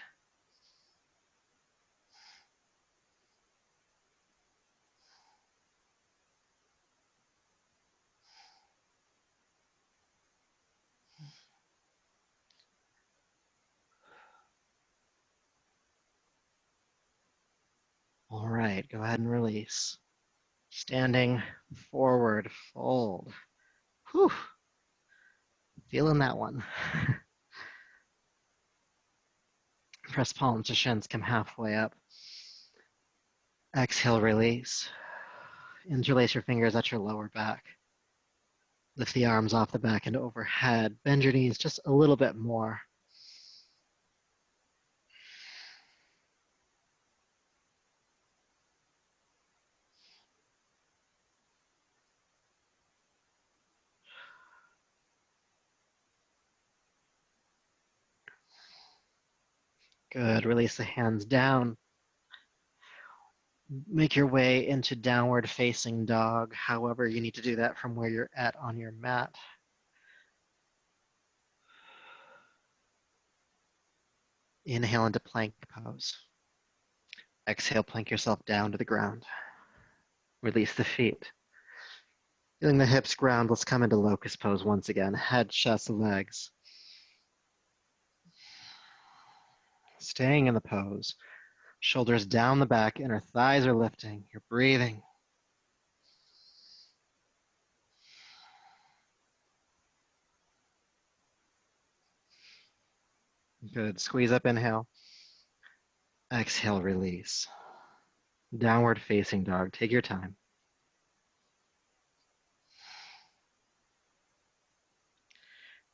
All right, go ahead and release. Standing forward, fold. Whew. Feeling that one. Press palms to shins, come halfway up. Exhale, release. Interlace your fingers at your lower back. Lift the arms off the back and overhead. Bend your knees just a little bit more. Good. Release the hands down. Make your way into downward facing dog. However, you need to do that from where you're at on your mat. Inhale into plank pose. Exhale, plank yourself down to the ground. Release the feet. Feeling the hips ground, let's come into locust pose once again. Head, chest, legs. Staying in the pose. Shoulders down the back, inner thighs are lifting. You're breathing. Good. Squeeze up, inhale. Exhale, release. Downward facing dog. Take your time.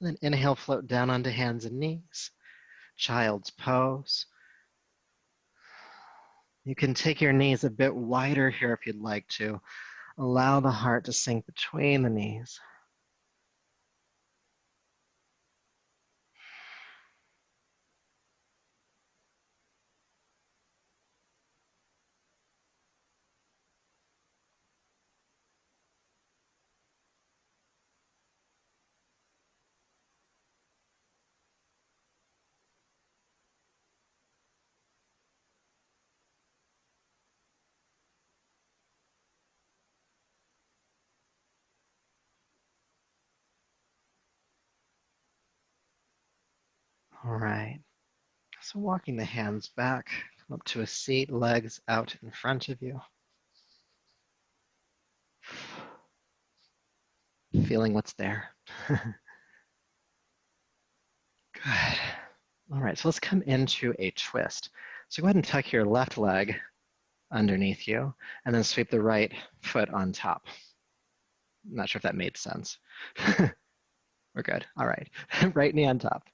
And then inhale, float down onto hands and knees. Child's pose. You can take your knees a bit wider here if you'd like to. Allow the heart to sink between the knees. All right. So walking the hands back, come up to a seat, legs out in front of you. Feeling what's there. Good. All right, so let's come into a twist. So go ahead and tuck your left leg underneath you and then sweep the right foot on top. I'm not sure if that made sense. We're good. All right. Right knee on top.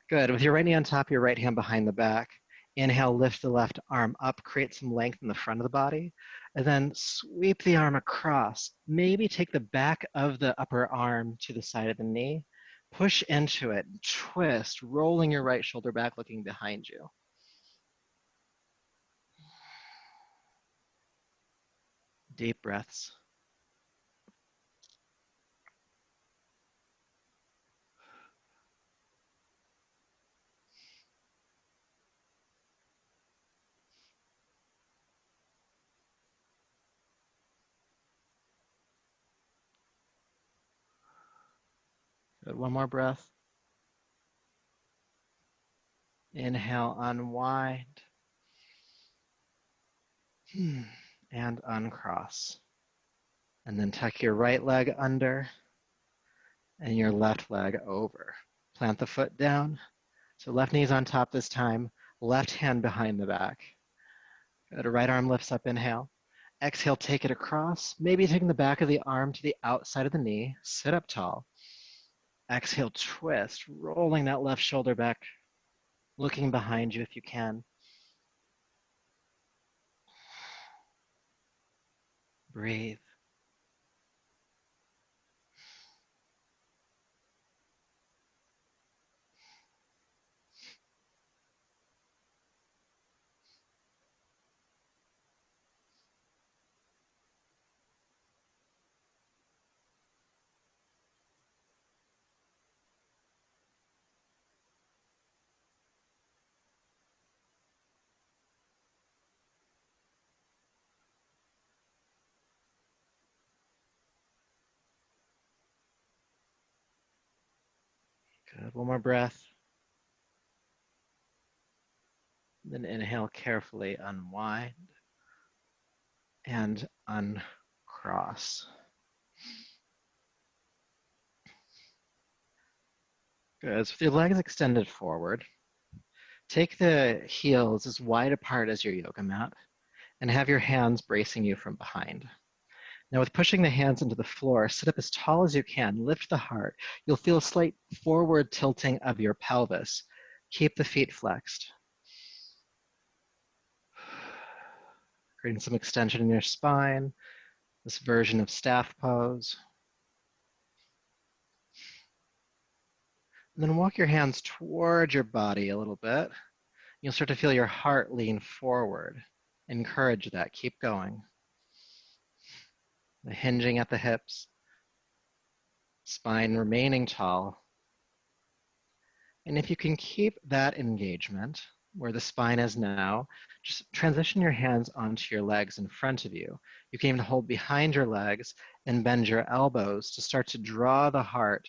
Good. With your right knee on top, your right hand behind the back. Inhale, lift the left arm up, create some length in the front of the body, and then sweep the arm across. Maybe take the back of the upper arm to the side of the knee. Push into it, twist, rolling your right shoulder back, looking behind you. Deep breaths. Good. One more breath. Inhale, unwind. And uncross. And then tuck your right leg under and your left leg over. Plant the foot down. So left knee's on top this time, left hand behind the back. Good. Right arm lifts up, inhale. Exhale, take it across, maybe taking the back of the arm to the outside of the knee. Sit up tall. Exhale, twist, rolling that left shoulder back, looking behind you if you can. Breathe. Good. One more breath. Then inhale, carefully unwind and uncross. Good. So with your legs extended forward, take the heels as wide apart as your yoga mat and have your hands bracing you from behind. Now with pushing the hands into the floor, sit up as tall as you can, lift the heart. You'll feel a slight forward tilting of your pelvis. Keep the feet flexed. Creating some extension in your spine, this version of staff pose. And then walk your hands toward your body a little bit. You'll start to feel your heart lean forward. Encourage that. Keep going. The hinging at the hips, spine remaining tall. And if you can keep that engagement where the spine is now, just transition your hands onto your legs in front of you. You can even hold behind your legs and bend your elbows to start to draw the heart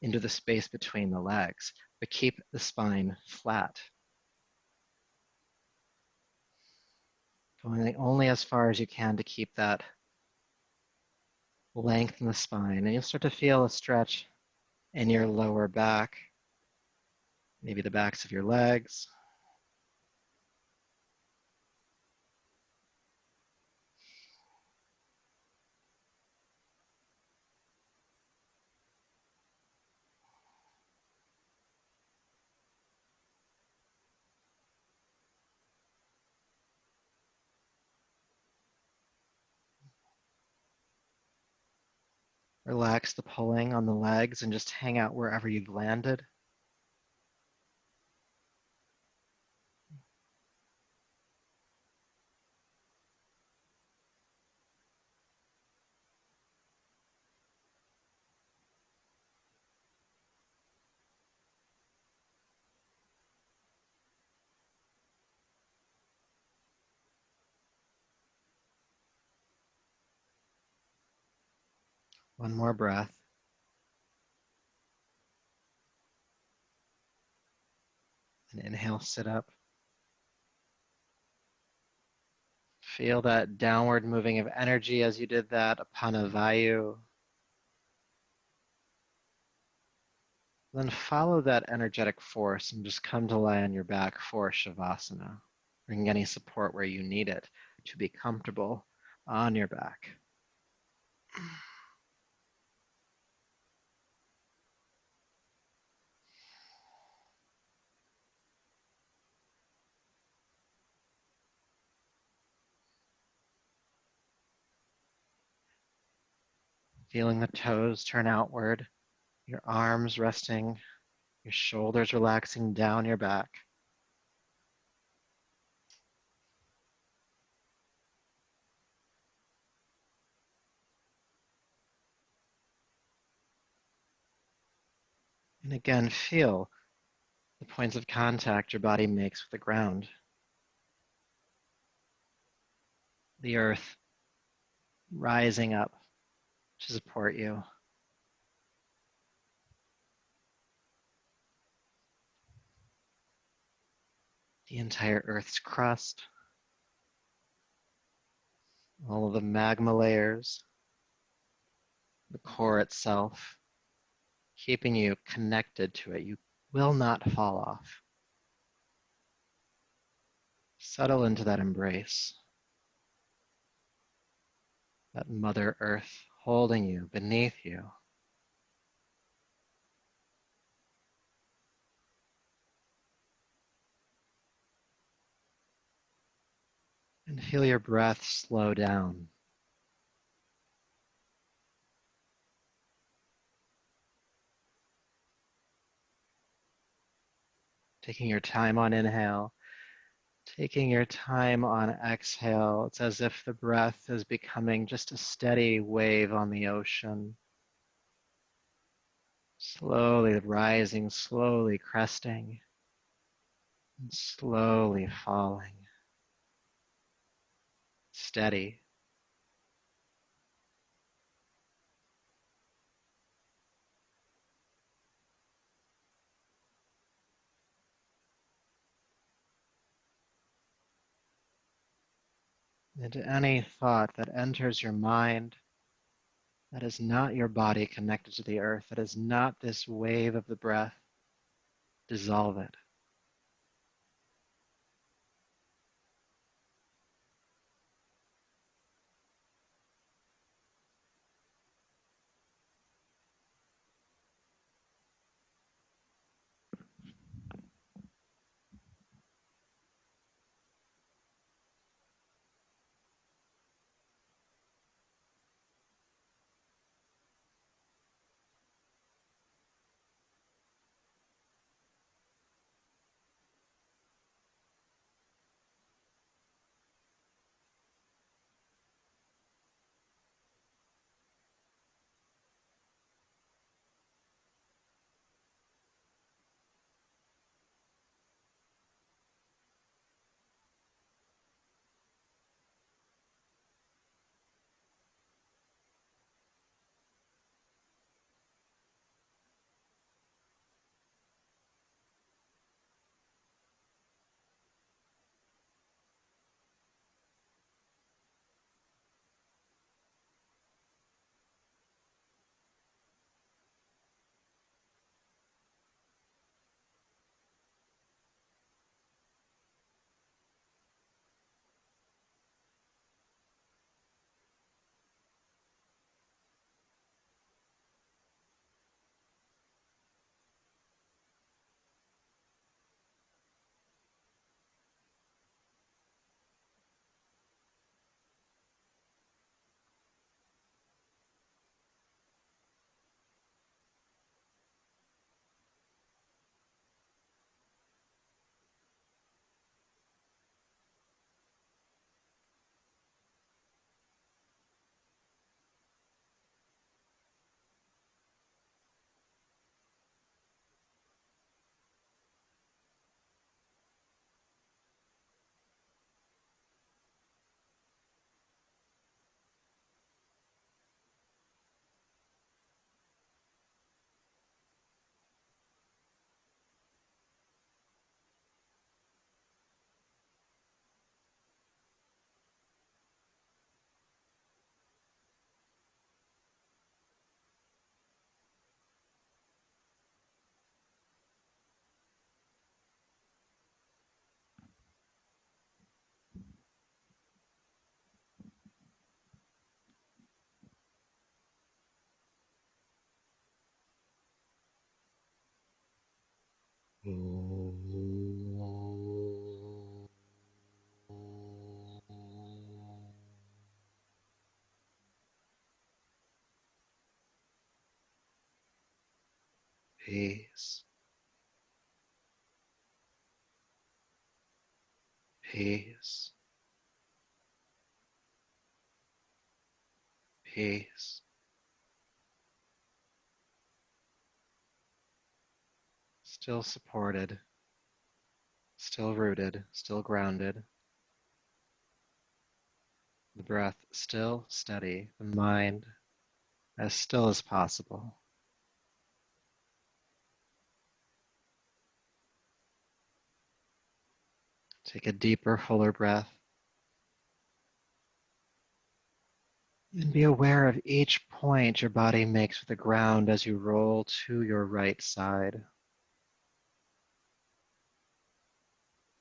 into the space between the legs, but keep the spine flat. Going only as far as you can to keep that length in the spine. And you'll start to feel a stretch in your lower back, maybe the backs of your legs. Relax the pulling on the legs and just hang out wherever you've landed. One more breath. And inhale, sit up. Feel that downward moving of energy as you did that, Apanavayu. Then follow that energetic force and just come to lie on your back for Shavasana. Bring any support where you need it to be comfortable on your back. Feeling the toes turn outward, your arms resting, your shoulders relaxing down your back. And again, feel the points of contact your body makes with the ground, the earth rising up to support you. The entire Earth's crust, all of the magma layers, the core itself, keeping you connected to it. You will not fall off. Settle into that embrace, that Mother Earth holding you, beneath you. And feel your breath slow down. Taking your time on inhale, taking your time on exhale. It's as if the breath is becoming just a steady wave on the ocean. Slowly rising, slowly cresting, and slowly falling. Steady. And any thought that enters your mind that is not your body connected to the earth, that is not this wave of the breath, dissolve it. Peace, peace, peace. Still supported, still rooted, still grounded. The breath still steady, the mind as still as possible. Take a deeper, fuller breath and be aware of each point your body makes with the ground as you roll to your right side.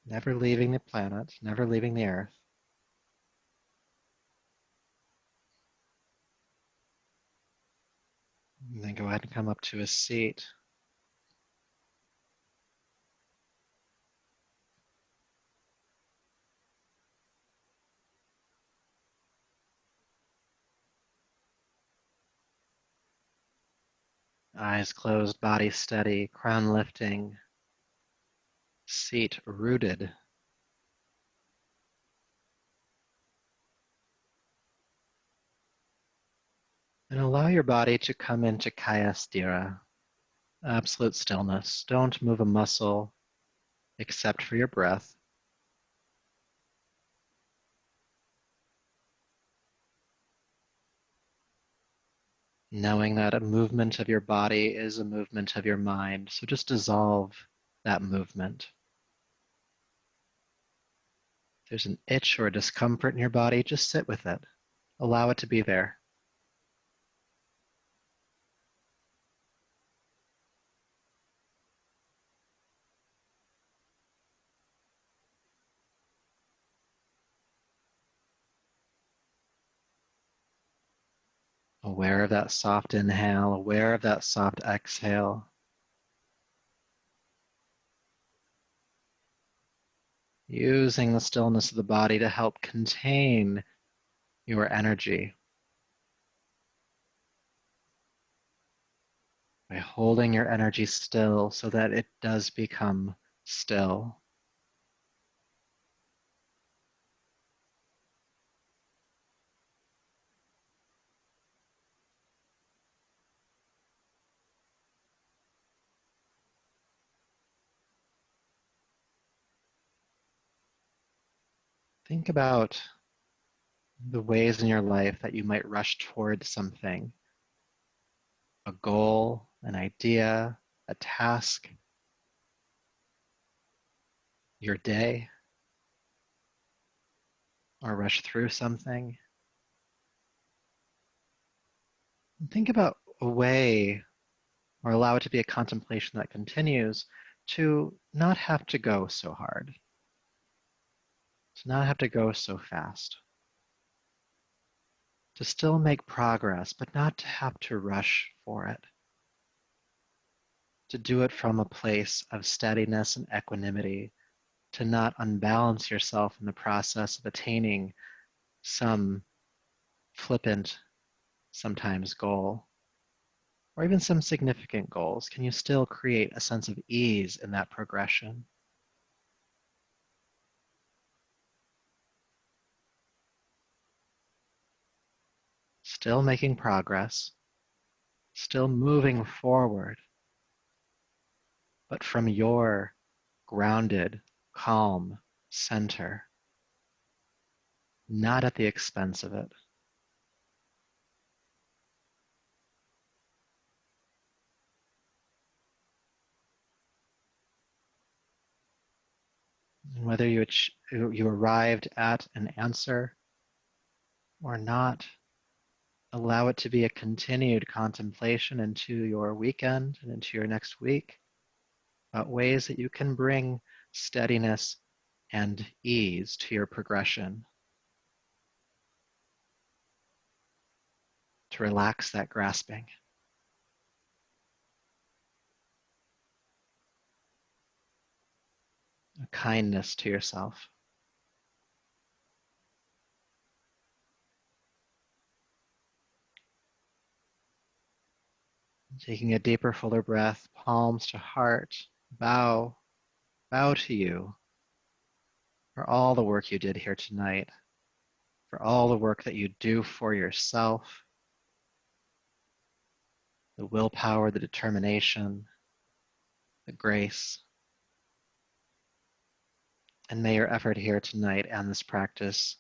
Never leaving the planet, never leaving the earth. And then go ahead and come up to a seat. Eyes closed, body steady, crown lifting, seat rooted. And allow your body to come into Kaya Sthira, absolute stillness. Don't move a muscle except for your breath. Knowing that a movement of your body is a movement of your mind. So just dissolve that movement. If there's an itch or a discomfort in your body, just sit with it. Allow it to be there. Aware of that soft inhale, aware of that soft exhale. Using the stillness of the body to help contain your energy by holding your energy still so that it does become still. Think about the ways in your life that you might rush toward something, a goal, an idea, a task, your day, or rush through something. And think about a way, or allow it to be a contemplation that continues, to not have to go so hard, to not have to go so fast, to still make progress, but not to have to rush for it, to do it from a place of steadiness and equanimity, to not unbalance yourself in the process of attaining some flippant, sometimes goal, or even some significant goals. Can you still create a sense of ease in that progression? Still making progress, still moving forward, but from your grounded, calm center, not at the expense of it. And whether you arrived at an answer or not, allow it to be a continued contemplation into your weekend and into your next week about ways that you can bring steadiness and ease to your progression, to relax that grasping. a kindness to yourself. Taking a deeper, fuller breath, palms to heart, bow to you for all the work you did here tonight, for all the work that you do for yourself, the willpower, the determination, the grace. And may your effort here tonight and this practice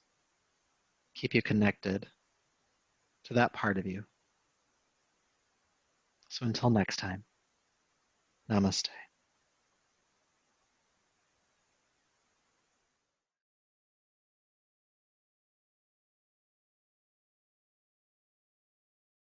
keep you connected to that part of you. So until next time, namaste.